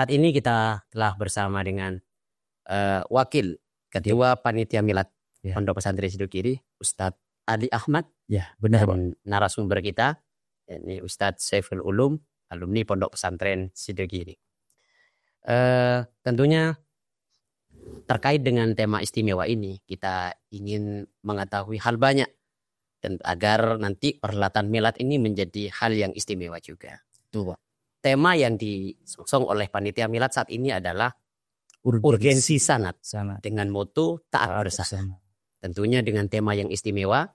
Saat ini kita telah bersama dengan Wakil Ketua Panitia Milad Pondok Pesantren Sidogiri, Ustadz Ali Ahmad. Ya, benar, Pak. Dan narasumber kita, ini Ustadz Saiful Ulum, alumni Pondok Pesantren Sidogiri. Tentunya terkait dengan tema istimewa ini, kita ingin mengetahui hal banyak dan agar nanti perhelatan milad ini menjadi hal yang istimewa juga. Tuh, Pak. Tema yang disosong oleh panitia milad saat ini adalah urgensi sanat dengan moto taat bersama. Tentunya dengan tema yang istimewa,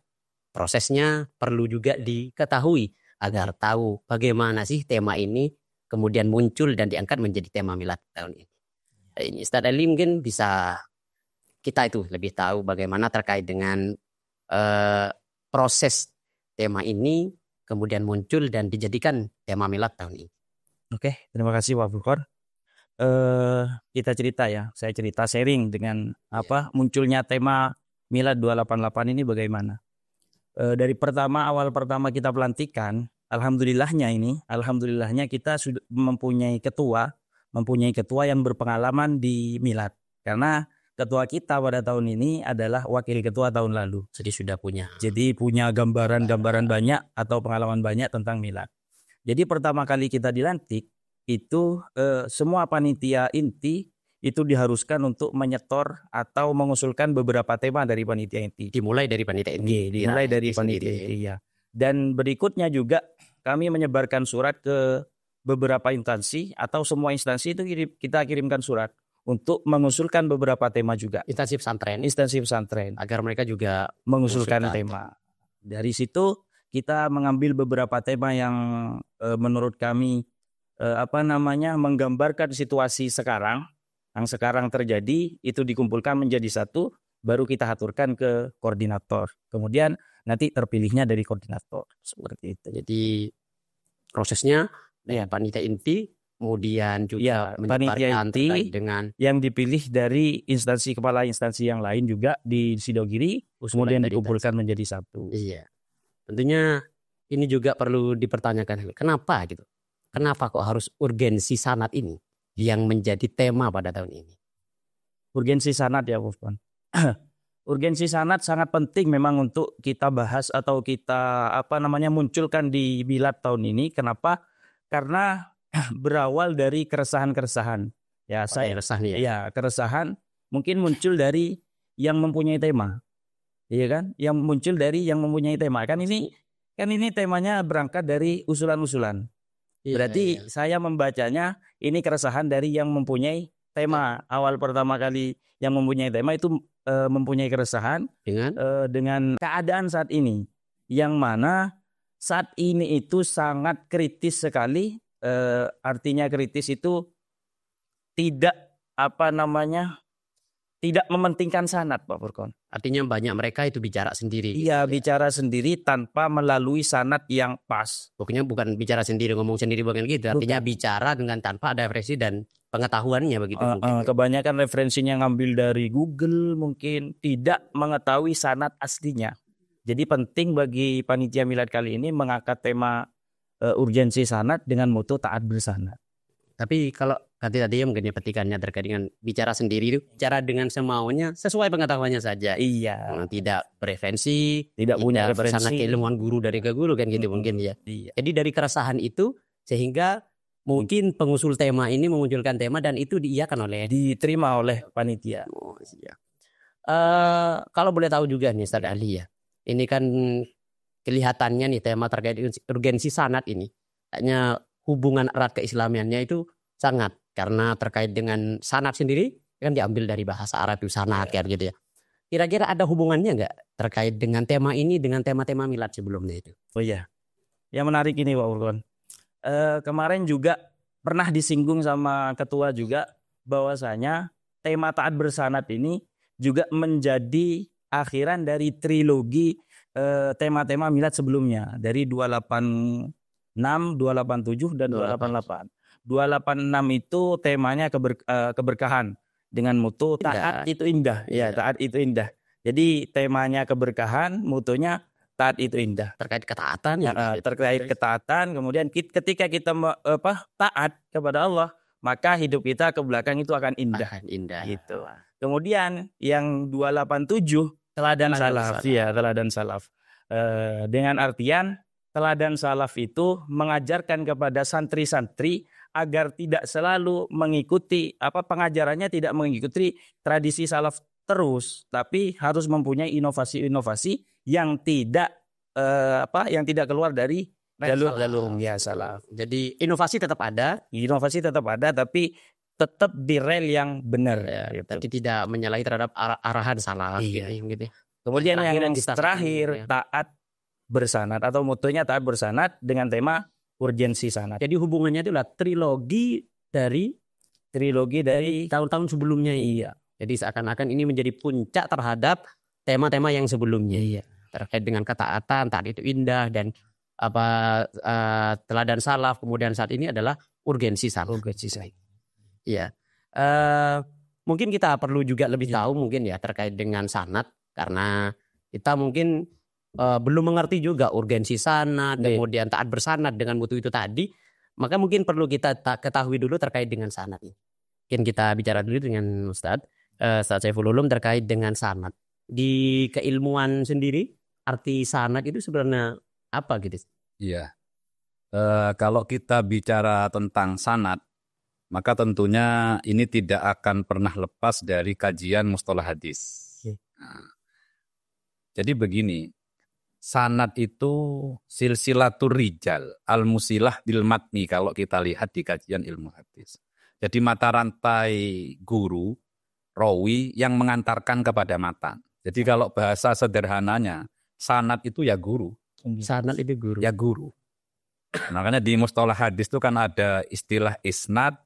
prosesnya perlu juga diketahui agar tahu bagaimana sih tema ini kemudian muncul dan diangkat menjadi tema milad tahun ini. Ini Ustadz Ali mungkin bisa kita itu lebih tahu bagaimana terkait dengan proses tema ini kemudian muncul dan dijadikan tema milad tahun ini. Oke, terima kasih Pak Furqon. Kita cerita ya, saya cerita sharing dengan munculnya tema Milad 288 ini bagaimana. Dari awal pertama kita pelantikan, alhamdulillahnya kita sudah mempunyai ketua yang berpengalaman di Milad. Karena ketua kita pada tahun ini adalah wakil ketua tahun lalu. Jadi punya gambaran banyak atau pengalaman banyak tentang Milad. Jadi pertama kali kita dilantik itu semua panitia inti itu diharuskan untuk menyetor atau mengusulkan beberapa tema dari panitia inti. Dimulai dari panitia inti. Dimulai dari panitia inti, ya. Dan berikutnya juga kami menyebarkan surat ke beberapa instansi atau semua instansi itu kita kirimkan surat untuk mengusulkan beberapa tema juga. Instansi pesantren. Agar mereka juga mengusulkan tema. Dari situ kita mengambil beberapa tema yang menurut kami menggambarkan situasi sekarang yang sekarang terjadi, itu dikumpulkan menjadi satu, baru kita aturkan ke koordinator. Kemudian nanti terpilihnya dari koordinator, seperti itu. Jadi prosesnya panitia inti, kemudian juga panitia inti dengan yang dipilih dari kepala instansi yang lain juga di Sidogiri, kemudian dikumpulkan menjadi satu. Iya. Tentunya ini juga perlu dipertanyakan, kenapa gitu? Kenapa kok harus urgensi sanat ini yang menjadi tema pada tahun ini? Urgensi sanat ya, Bufan. Urgensi sanat sangat penting memang untuk kita bahas atau kita munculkan di Milad tahun ini. Kenapa? Karena berawal dari keresahan-keresahan. Ya, keresahan mungkin muncul dari yang mempunyai tema. Iya kan? Yang muncul dari yang mempunyai tema. Kan ini temanya berangkat dari usulan-usulan. Berarti saya membacanya ini keresahan dari yang mempunyai tema. Awal pertama kali yang mempunyai tema itu mempunyai keresahan dengan keadaan saat ini. Yang mana saat ini itu sangat kritis sekali. Artinya kritis itu tidak mementingkan sanad, Pak Furqon. Artinya banyak mereka itu bicara sendiri. Iya, bicara sendiri tanpa melalui sanad yang pas. Pokoknya bukan bicara sendiri, ngomong sendiri bukan gitu. Artinya bicara dengan tanpa ada referensi dan pengetahuannya begitu. Kebanyakan referensinya ngambil dari Google, mungkin tidak mengetahui sanad aslinya. Jadi penting bagi panitia milad kali ini mengangkat tema urgensi sanad dengan moto taat bersanad. Tapi kalau tadi mungkin petikannya terkait dengan bicara sendiri itu bicara dengan semaunya sesuai pengetahuannya saja. Iya. Tidak bereferensi, tidak punya referensi keilmuan guru dari ke guru kan gitu mungkin ya. Iya. Jadi dari keresahan itu sehingga mungkin pengusul tema ini memunculkan tema dan itu diterima oleh panitia. Oh, iya. Kalau boleh tahu juga nih Ustadz Ali ya. Ini kan kelihatannya nih tema terkait urgensi sanad ini. Kayaknya hubungan erat keislamiannya itu sangat, karena terkait dengan sanad sendiri kan diambil dari bahasa Arab itu sanad kan gitu ya. Kira-kira ada hubungannya nggak terkait dengan tema ini dengan tema-tema milad sebelumnya itu? Oh iya, yang menarik ini Pak Furqon. Kemarin juga pernah disinggung sama ketua juga bahwasanya tema taat bersanad ini juga menjadi akhiran dari trilogi tema-tema milad sebelumnya dari 286, 287 dan 288. 286 itu temanya keberkahan dengan moto taat itu indah. Ya, taat itu indah. Jadi temanya keberkahan, motonya taat itu indah. Terkait ketaatan ya. Terkait ketaatan, kemudian ketika kita taat kepada Allah, maka hidup kita ke belakang itu akan indah. Akan indah. Gitu. Kemudian yang 287 teladan salaf. Ya, teladan salaf. Dengan artian teladan salaf itu mengajarkan kepada santri-santri agar tidak selalu mengikuti pengajarannya, tidak mengikuti tradisi salaf terus, tapi harus mempunyai inovasi-inovasi yang tidak yang tidak keluar dari jalur salaf. Jadi inovasi tetap ada, tapi tetap di rel yang benar, tapi tidak menyalahi terhadap arahan salaf. Gitu. Kemudian yang terakhir, taat bersanad atau motonya taat bersanad dengan tema urgensi sanad. Jadi hubungannya itu adalah trilogi dari tahun-tahun sebelumnya. Iya. Jadi seakan-akan ini menjadi puncak terhadap tema-tema yang sebelumnya. Iya. Terkait dengan ketaatan, taat itu indah, dan teladan salaf. Kemudian saat ini adalah urgensi sanad. Iya. Mungkin kita perlu juga lebih tahu mungkin ya terkait dengan sanad, karena kita mungkin belum mengerti juga urgensi sanad, kemudian taat bersanad dengan mutu itu tadi. Maka mungkin perlu kita ketahui dulu terkait dengan sanad ini. Mungkin kita bicara dulu dengan Ustadz Saiful Ulum terkait dengan sanad. Di keilmuan sendiri, arti sanad itu sebenarnya apa gitu? Iya. Kalau kita bicara tentang sanad, maka tentunya ini tidak akan pernah lepas dari kajian mustalah hadis. Nah, jadi begini, sanad itu silsilatur rijal al-musilah bil matni kalau kita lihat di kajian ilmu hadis. Jadi mata rantai guru, rawi yang mengantarkan kepada matan. Jadi kalau bahasa sederhananya, sanad itu ya guru. Sanad itu guru. Ya guru. Makanya di mustalah hadis itu kan ada istilah isnad,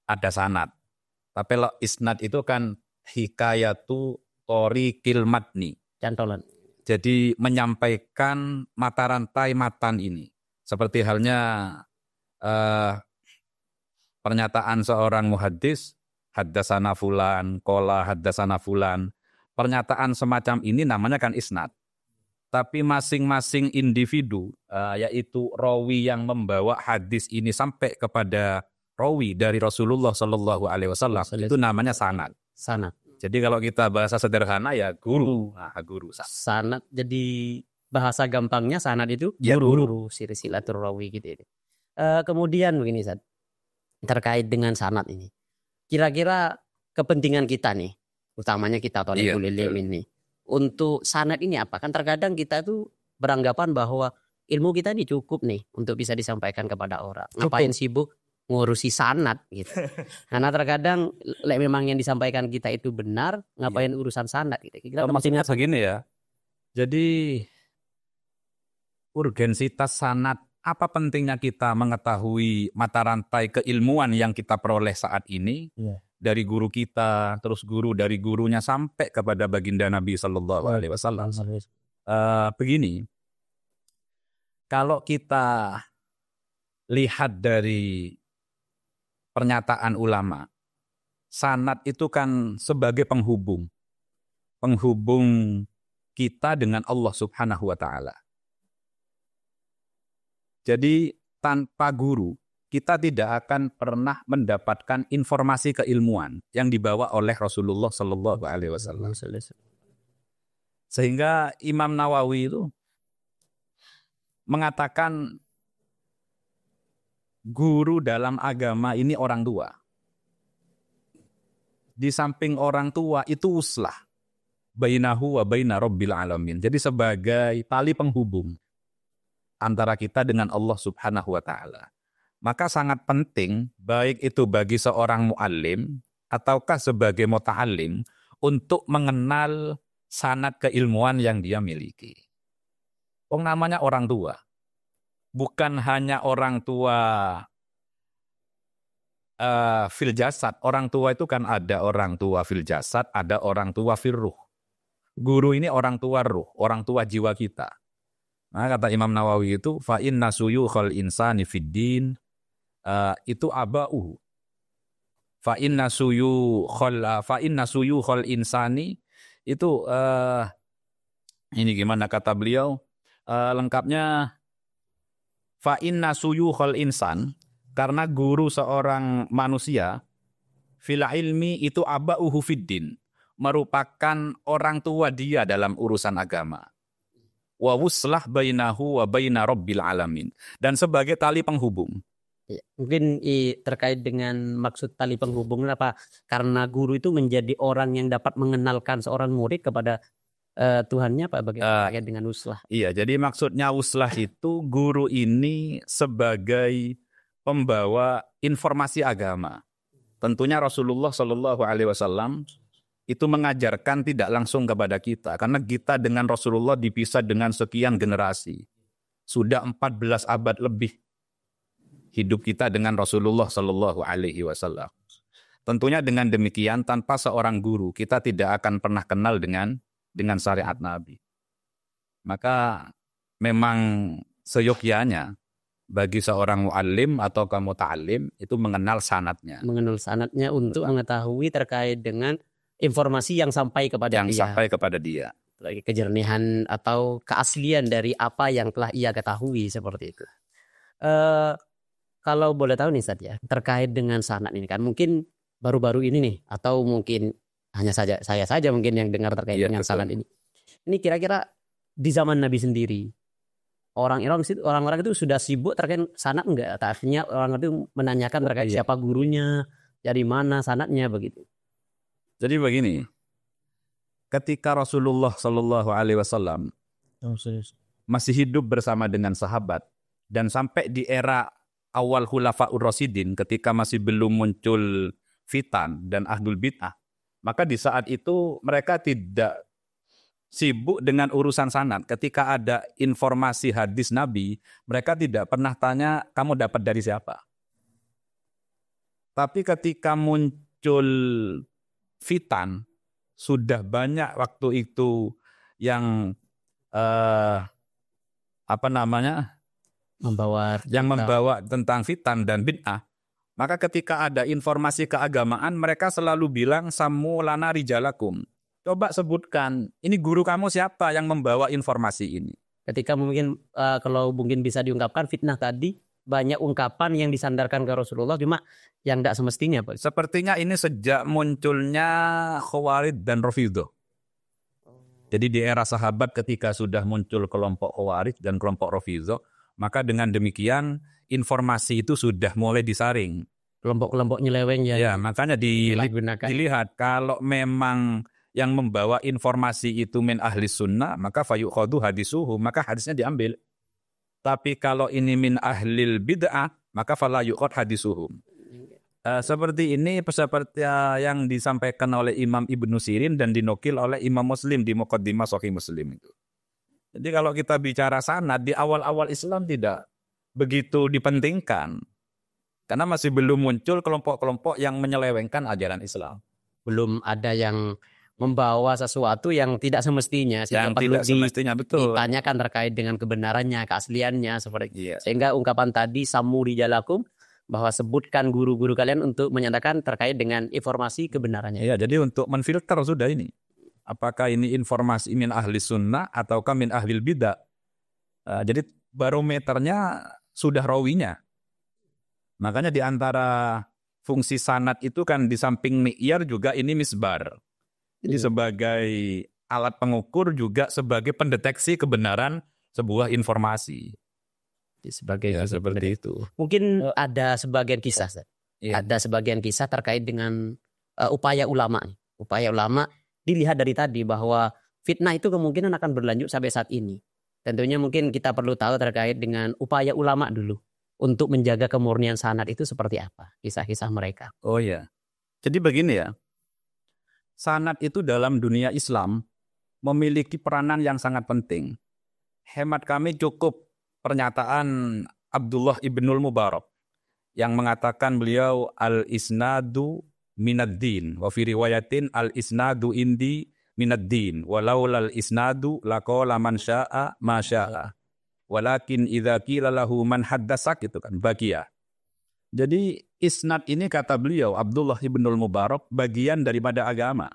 ada sanad. Tapi kalau isnad itu kan hikayatu thoriqil matni. Cantolan. Jadi menyampaikan mata rantai matan ini. Seperti halnya pernyataan seorang muhaddis, haddasana fulan, qala haddasana fulan. Pernyataan semacam ini namanya kan isnad. Tapi masing-masing individu, yaitu rawi yang membawa hadis ini sampai kepada rawi dari Rasulullah Shallallahu Alaihi Wasallam, itu namanya sanad. Sanad. Jadi kalau kita bahasa sederhana ya guru. Nah, guru. Sanad. Jadi bahasa gampangnya sanad itu ya, guru. Silsilatur rawi gitu. Kemudian begini Ustaz, terkait dengan sanad ini. Kira-kira kepentingan kita nih, utamanya kita thalibul ilm ini, untuk sanad ini apa? Kan terkadang kita tuh beranggapan bahwa ilmu kita ini cukup nih untuk bisa disampaikan kepada orang. Ngapain sibuk ngurusi sanad gitu. Karena terkadang memang yang disampaikan kita itu benar, ngapain urusan sanad gitu. Maksudnya begini ya. Jadi urgensitas sanad, apa pentingnya kita mengetahui mata rantai keilmuan yang kita peroleh saat ini dari guru kita, terus guru dari gurunya sampai kepada baginda Nabi Sallallahu Alaihi Wasallam. Begini, kalau kita lihat dari pernyataan ulama, sanad itu kan sebagai penghubung kita dengan Allah Subhanahu wa Ta'ala. Jadi tanpa guru kita tidak akan pernah mendapatkan informasi keilmuan yang dibawa oleh Rasulullah Sallallahu Alaihi Wasallam. Sehingga Imam Nawawi itu mengatakan guru dalam agama ini orang tua. Di samping orang tua itu uslah bainahu wa baina rabbil alamin. Jadi sebagai tali penghubung antara kita dengan Allah Subhanahu wa Ta'ala. Maka sangat penting baik itu bagi seorang muallim ataukah sebagai muta'allim untuk mengenal sanad keilmuan yang dia miliki. Namanya orang tua. Bukan hanya orang tua fil jasad. Orang tua itu kan ada orang tua fil jasad, ada orang tua fil ruh. Guru ini orang tua ruh, orang tua jiwa kita. Nah, kata Imam Nawawi itu, fa inna suyukhal insani fid din itu aba'uhu. Fa inna suyukhal insani itu ini gimana kata beliau? Lengkapnya fa inna suyukhal insan, Karena guru seorang manusia fil ilmi itu aba'uhu fiddin, merupakan orang tua dia dalam urusan agama. Wa wuslah bainahu wa baina rabbil alamin, dan sebagai tali penghubung. Ya, mungkin terkait dengan maksud tali penghubung apa? Karena guru itu menjadi orang yang dapat mengenalkan seorang murid kepada Tuhannya, Pak, bagaimana dengan uslah? Iya, jadi maksudnya uslah itu guru ini sebagai pembawa informasi agama. Tentunya Rasulullah Shallallahu Alaihi Wasallam itu mengajarkan tidak langsung kepada kita, karena kita dengan Rasulullah dipisah dengan sekian generasi. Sudah 14 abad lebih hidup kita dengan Rasulullah Shallallahu Alaihi Wasallam. Tentunya dengan demikian, tanpa seorang guru kita tidak akan pernah kenal dengan syariat Nabi. Maka memang seyogyanya bagi seorang mu'allim atau muta'allim itu mengenal sanadnya. Mengenal sanadnya untuk mengetahui terkait dengan informasi yang sampai kepada dia. Kejernihan atau keaslian dari apa yang telah ia ketahui, seperti itu. Kalau boleh tahu nih Ustaz ya, terkait dengan sanad ini kan mungkin baru-baru ini nih, atau mungkin hanya saya saja mungkin yang dengar terkait dengan sanad ini. Ini kira-kira di zaman Nabi sendiri, orang-orang itu sudah sibuk terkait sanad enggak? Artinya orang itu menanyakan terkait siapa gurunya, dari mana sanadnya, begitu. Jadi begini, ketika Rasulullah Shallallahu Alaihi Wasallam masih hidup bersama dengan sahabat, dan sampai di era awal Khulafaur Rasyidin, ketika masih belum muncul fitan dan ahlul bid'ah, maka di saat itu mereka tidak sibuk dengan urusan sanad. Ketika ada informasi hadis Nabi, mereka tidak pernah tanya, kamu dapat dari siapa? Tapi ketika muncul fitan, sudah banyak waktu itu yang membawa tentang fitan dan bid'ah. Maka ketika ada informasi keagamaan, mereka selalu bilang, sammu lana rijalakum. Coba sebutkan, ini guru kamu siapa yang membawa informasi ini? Ketika mungkin kalau mungkin bisa diungkapkan fitnah tadi, banyak ungkapan yang disandarkan ke Rasulullah, cuma yang tidak semestinya, Pak. Sepertinya ini sejak munculnya Khawarij dan Rafidhah. Jadi di era sahabat ketika sudah muncul kelompok Khawarij dan kelompok Rafidhah, maka dengan demikian informasi itu sudah mulai disaring. Kelompok-kelompok nyeleweng ya makanya dilihat kalau memang yang membawa informasi itu min ahli sunnah, maka fayukhadu hadisuhu, maka hadisnya diambil. Tapi kalau ini min ahlil bid'ah, maka fala yukhad hadisuhu. Seperti ini seperti yang disampaikan oleh Imam Ibnu Sirin dan dinukil oleh Imam Muslim di Muqaddimah Sahih Muslim itu. Jadi kalau kita bicara sanad di awal-awal Islam tidak begitu dipentingkan. Karena masih belum muncul kelompok-kelompok yang menyelewengkan ajaran Islam. Belum ada yang membawa sesuatu yang tidak semestinya. Yang tidak semestinya, betul. Ditanyakan terkait dengan kebenarannya, keasliannya. Seperti Sehingga ungkapan tadi, sammu rijalakum, bahwa sebutkan guru-guru kalian untuk menyatakan terkait dengan informasi kebenarannya. Ya, jadi untuk menfilter sudah ini. Apakah ini informasi min ahli sunnah ataukah min ahlil bidah. Jadi barometernya sudah rawinya. Makanya di antara fungsi sanad itu kan di samping mi'yar juga ini misbar. Jadi sebagai alat pengukur juga sebagai pendeteksi kebenaran sebuah informasi. Sebagai seperti itu. Mungkin ada sebagian kisah. Ada sebagian kisah terkait dengan upaya ulama. Upaya ulama dilihat dari tadi bahwa fitnah itu kemungkinan akan berlanjut sampai saat ini. Tentunya mungkin kita perlu tahu terkait dengan upaya ulama dulu untuk menjaga kemurnian sanad itu seperti apa, kisah-kisah mereka. Oh ya, jadi begini ya, sanad itu dalam dunia Islam memiliki peranan yang sangat penting. Hemat kami cukup pernyataan Abdullah ibnul Mubarak yang mengatakan beliau al-isnadu minad-din, wa fi riwayatin al-isnadu indi minad-din, walau lal-isnadu laqala man sya'a ma sya'a. Walakin idza qila lahu man haddatsak, gitu kan, bagia. Jadi isnad ini kata beliau Abdullah ibnul Mubarak bagian daripada agama.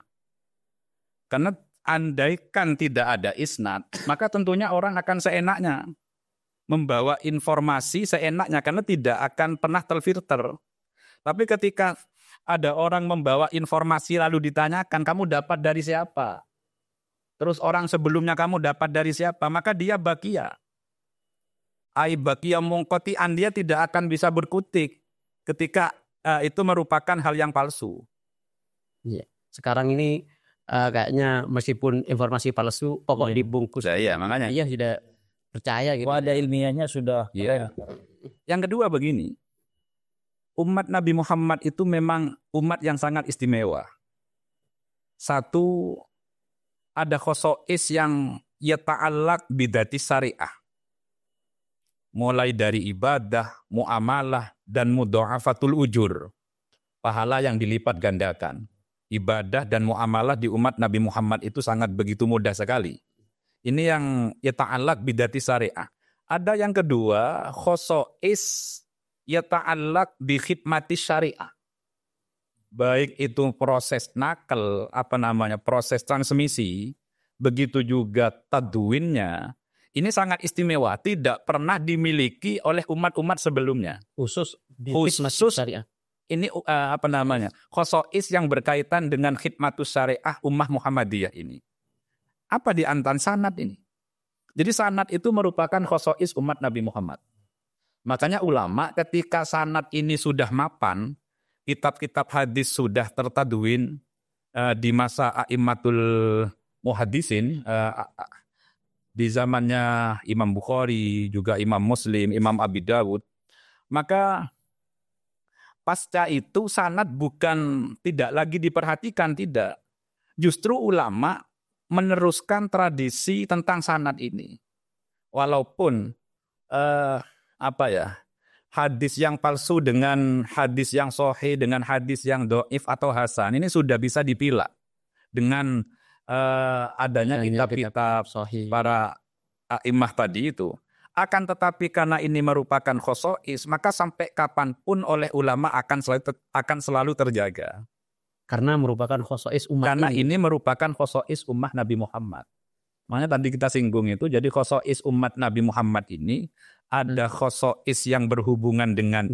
Karena andaikan tidak ada isnad, maka tentunya orang akan seenaknya membawa informasi seenaknya karena tidak akan pernah terfilter. Tapi ketika ada orang membawa informasi lalu ditanyakan, kamu dapat dari siapa? Terus orang sebelumnya kamu dapat dari siapa? Maka dia bakia. Ai bakia mungkotian, dia tidak akan bisa berkutik ketika itu merupakan hal yang palsu. Iya. Sekarang ini kayaknya meskipun informasi palsu, pokok dibungkus. Iya, makanya. Iya sudah percaya gitu. Ada ilmiahnya sudah. Iya. Yang kedua begini, umat Nabi Muhammad itu memang umat yang sangat istimewa. Satu, ada khosois yang yata'allaq bidati syariah. Mulai dari ibadah, muamalah, dan mudha'afatul ujur. Pahala yang dilipat gandakan. Ibadah dan muamalah di umat Nabi Muhammad itu sangat begitu mudah sekali. Ini yang yata'allaq bidati syariah. Ada yang kedua, khosois yata'allaq bi khidmati syariah. Baik itu proses nakal, proses transmisi, begitu juga tadwinnya. Ini sangat istimewa, tidak pernah dimiliki oleh umat-umat sebelumnya. Khusus syariah. Ini khosois yang berkaitan dengan khidmatus syariah ummah Muhammadiyah ini. Apa di antara sanad ini? Jadi sanad itu merupakan khosois umat Nabi Muhammad. Makanya ulama ketika sanad ini sudah mapan, kitab-kitab hadis sudah tertadwin di masa a'immatul muhaddisin, di zamannya Imam Bukhari, juga Imam Muslim, Imam Abi Dawud, maka pasca itu sanad bukan tidak lagi diperhatikan, tidak. Justru ulama meneruskan tradisi tentang sanad ini. Walaupun hadis yang palsu dengan hadis yang sahih, dengan hadis yang dhaif atau hasan, ini sudah bisa dipilah dengan adanya kitab-kitab para a'immah tadi itu. Akan tetapi karena ini merupakan khosois, maka sampai kapanpun oleh ulama akan selalu terjaga. Karena merupakan khosois umat. Karena ini merupakan khosois ummah Nabi Muhammad. Makanya tadi kita singgung itu, jadi khosois umat Nabi Muhammad ini ada khosois yang berhubungan dengan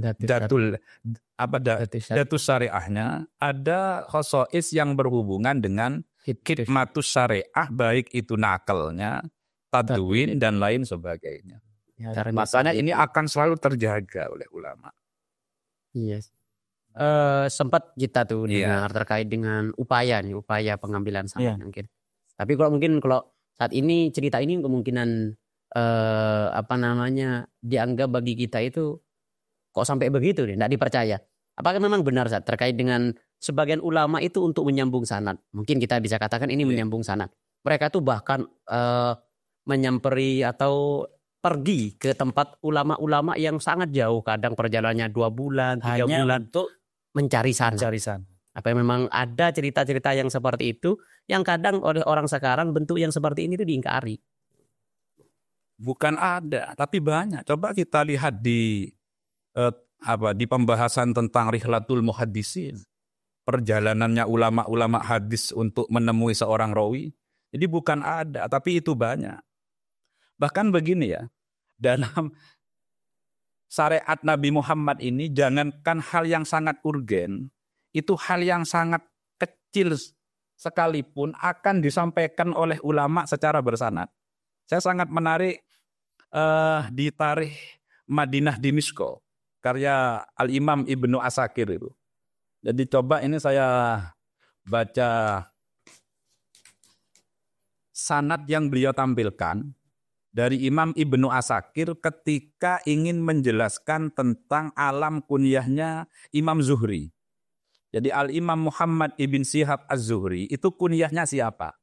datus syariahnya, ada khosois yang berhubungan dengan khidmatus syariah, baik itu nakalnya, tadwin dan lain sebagainya. Ya, makanya ini akan selalu terjaga oleh ulama. Yes. Sempat kita tuh dengar terkait dengan upaya pengambilan sanad mungkin. Tapi kalau saat ini cerita ini kemungkinan dianggap bagi kita itu kok sampai begitu nih, tidak dipercaya. Apakah memang benar Zat, terkait dengan sebagian ulama itu untuk menyambung sanad? Mungkin kita bisa katakan ini menyambung sanad. Mereka tuh bahkan menyamperi atau pergi ke tempat ulama-ulama yang sangat jauh, kadang perjalanannya 2 bulan, 3 bulan untuk mencari sanad. Apa memang ada cerita-cerita yang seperti itu yang kadang oleh orang sekarang bentuk yang seperti ini itu diingkari? Bukan ada, tapi banyak. Coba kita lihat di pembahasan tentang Rihlatul Muhaddisin, perjalanannya ulama-ulama hadis untuk menemui seorang rawi. Jadi bukan ada, tapi itu banyak. Bahkan begini ya, dalam syariat Nabi Muhammad ini, jangankan hal yang sangat urgen, itu hal yang sangat kecil sekalipun akan disampaikan oleh ulama secara bersanad. Saya sangat menarik di Tarikh Madinah Dimisko, karya Al-Imam Ibnu Asakir itu. Jadi coba ini saya baca sanad yang beliau tampilkan dari Imam Ibnu Asakir ketika ingin menjelaskan tentang alam kunyahnya Imam Zuhri. Jadi Al-Imam Muhammad ibn Shihab Az-Zuhri itu kunyahnya siapa?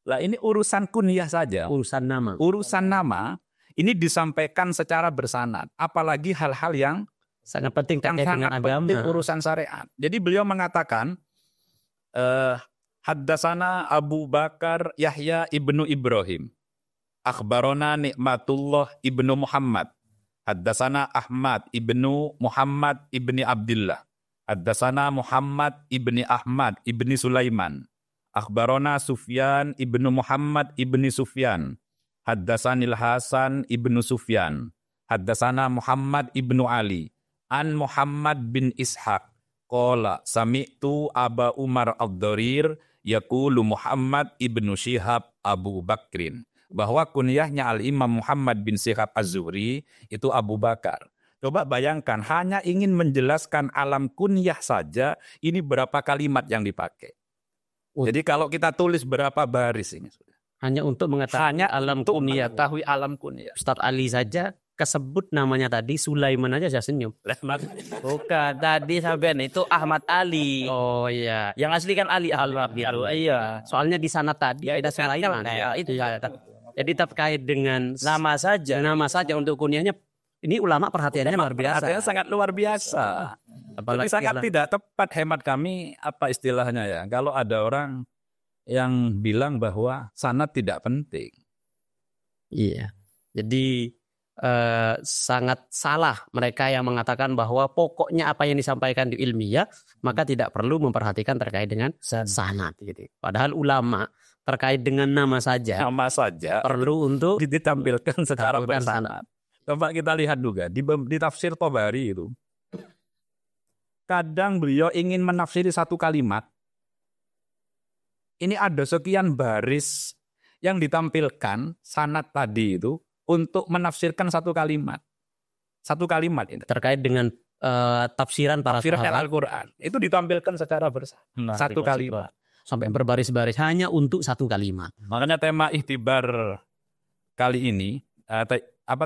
Lah ini urusan kunyah saja. Urusan nama ini disampaikan secara bersanad. Apalagi hal-hal yang sangat penting terkait dengan agama, urusan syariat. Jadi beliau mengatakan, Haddasana Abu Bakar Yahya ibnu Ibrahim. Akhbarona Nikmatullah ibnu Muhammad. Haddasana Ahmad ibnu Muhammad ibni Abdullah. Haddasana Muhammad ibni Ahmad ibni Sulaiman. Akhbarona Sufyan ibnu Muhammad ibni Sufyan. Haddasanil Hasan ibnu Sufyan, haddasana Muhammad ibnu Ali, an Muhammad bin Ishaq, qala sami'tu Aba Umar ad-Darir yaqulu Muhammad ibnu Syihab Abu Bakrin. Bahwa kunyahnya Al-Imam Muhammad bin Syihab Az-Zuhri itu Abu Bakar. Coba bayangkan, hanya ingin menjelaskan alam kunyah saja, ini berapa kalimat yang dipakai. Jadi kalau kita tulis berapa baris ini sudah. Hanya untuk mengetahui alam kunyah. Tahu alam kunyah. Ustaz Ali saja kesebut namanya tadi, Sulaiman aja saya senyum. Bukan, tadi sampean itu Ahmad Ali. Oh iya. Yang asli kan Ali Al-Wahab gitu. Iya. Soalnya di sana tadi ada Sulaiman. Ya, itu ya. Jadi terkait dengan Nama saja untuk kunyahnya, ini ulama perhatiannya luar biasa. Perhatiannya sangat luar biasa. Apalagi sangat tidak tepat hemat kami, apa istilahnya ya. Kalau ada orang yang bilang bahwa sanad tidak penting. Iya. Jadi sangat salah mereka yang mengatakan bahwa pokoknya apa yang disampaikan di ilmiah maka tidak perlu memperhatikan terkait dengan sanad gitu. Padahal ulama terkait dengan nama saja perlu untuk ditampilkan secara bersanad. Coba kita lihat juga di tafsir Tabari itu. Kadang beliau ingin menafsiri satu kalimat. Ini ada sekian baris yang ditampilkan sanad tadi itu untuk menafsirkan satu kalimat. Satu kalimat itu. Terkait dengan tafsiran para sahabat Al-Quran. Itu ditampilkan secara bersama. Satu kalimat. Sampai berbaris-baris hanya untuk satu kalimat. Makanya tema ihtibar kali ini,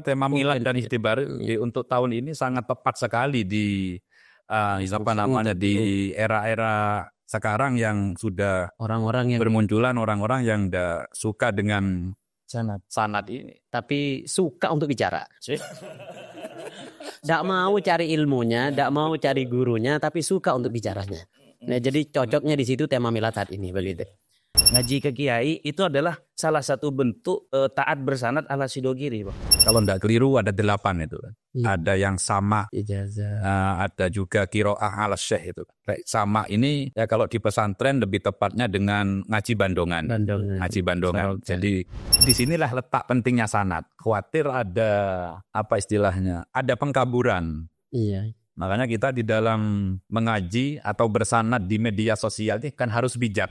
tema milad dan ihtibar untuk tahun ini sangat tepat sekali di di era-era sekarang yang sudah orang-orang yang bermunculan orang-orang yang suka dengan sanad ini, tapi suka untuk bicara. Tidak mau cari ilmunya, tidak mau cari gurunya, tapi suka untuk bicaranya. Nah, jadi cocoknya di situ tema milad saat ini begitu. Ngaji ke kiai itu adalah salah satu bentuk taat bersanad ala Sidogiri, Pak. Kalau tidak keliru ada 8 itu. Ya. Ada yang sama, ada juga qiraah ala syekh itu. Sama ini ya kalau di pesantren lebih tepatnya dengan ngaji bandongan. Ngaji bandongan. Jadi disinilah letak pentingnya sanad. Khawatir ada apa istilahnya? Ada pengkaburan. Iya. Makanya kita di dalam mengaji atau bersanad di media sosial ini kan harus bijak.